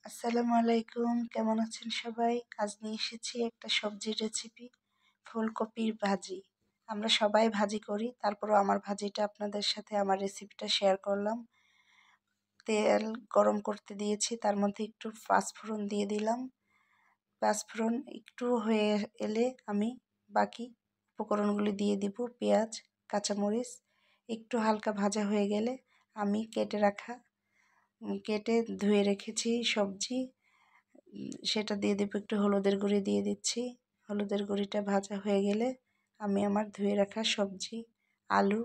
আসসালামু আলাইকুম, কেমন আছেন সবাই? আজ নিয়ে এসেছি একটা সবজির রেসিপি, ফুলকপির ভাজি। আমরা সবাই ভাজি করি, তারপরও আমার ভাজিটা আপনাদের সাথে আমার রেসিপিটা শেয়ার করলাম। তেল গরম করতে দিয়েছি, তার মধ্যে একটু পাঁচফোড়ন দিয়ে দিলাম। পাঁচফোড়ন একটু হয়ে এলে আমি বাকি উপকরণগুলি দিয়ে দিব। পেঁয়াজ, কাঁচামরিচ একটু হালকা ভাজা হয়ে গেলে আমি কেটে ধুয়ে রেখেছি সবজি, সেটা দিয়ে দেবো। একটু হলুদের গুঁড়ি দিয়ে দিচ্ছি। হলুদের গুঁড়িটা ভাজা হয়ে গেলে আমি আমার ধুয়ে রাখা সবজি, আলু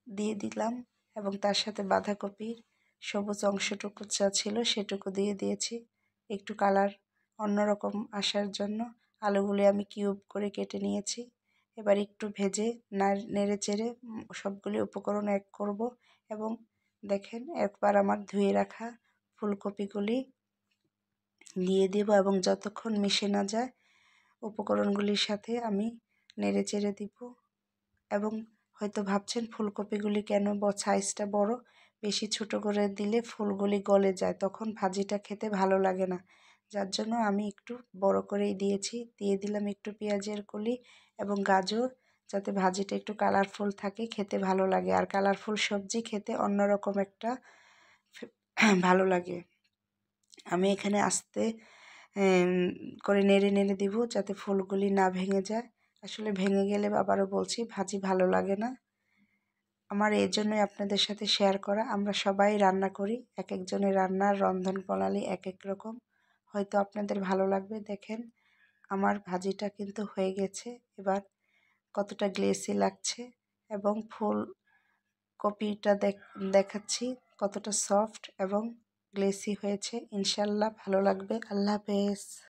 দিয়ে দিলাম এবং তার সাথে বাঁধাকপির সবুজ অংশটুকু যা ছিল সেটুকু দিয়ে দিয়েছি। একটু কালার অন্যরকম আসার জন্য আলুগুলি আমি কিউব করে কেটে নিয়েছি। এবার একটু ভেজে নেড়ে চেড়ে সবগুলি উপকরণ এক করব এবং দেখেন একবার আমার ধুয়ে রাখা ফুলকপিগুলি দিয়ে দেব এবং যতক্ষণ মিশে না যায় উপকরণগুলির সাথে আমি নেড়ে চেড়ে দিব। এবং হয়তো ভাবছেন ফুলকপিগুলি কেন সাইজটা বড়, বেশি ছোট করে দিলে ফুলগুলি গলে যায়, তখন ভাজিটা খেতে ভালো লাগে না, যার জন্য আমি একটু বড় করেই দিয়েছি। দিয়ে দিলাম একটু পেঁয়াজের কলি এবং গাজর, যাতে ভাজিটা একটু কালারফুল থাকে, খেতে ভালো লাগে। আর কালারফুল সবজি খেতে অন্যরকম একটা ভালো লাগে। আমি এখানে আস্তে করে নেড়ে নেড়ে দিব যাতে ফুলগুলি না ভেঙে যায়। আসলে ভেঙে গেলে আবারও বলছি ভাজি ভালো লাগে না। আমার এই জন্যই আপনাদের সাথে শেয়ার করা। আমরা সবাই রান্না করি, এক একজনের রান্নার রন্ধন প্রণালী এক এক রকম, হয়তো আপনাদের ভালো লাগবে। দেখেন আমার ভাজিটা কিন্তু হয়ে গেছে। এবার কতটা গ্লেসি লাগছে এবং ফুলকপিটা দেখাচ্ছি কতটা সফট এবং গ্লেসি হয়েছে। ইনশাল্লাহ ভালো লাগবে। আল্লাহ হাফেজ।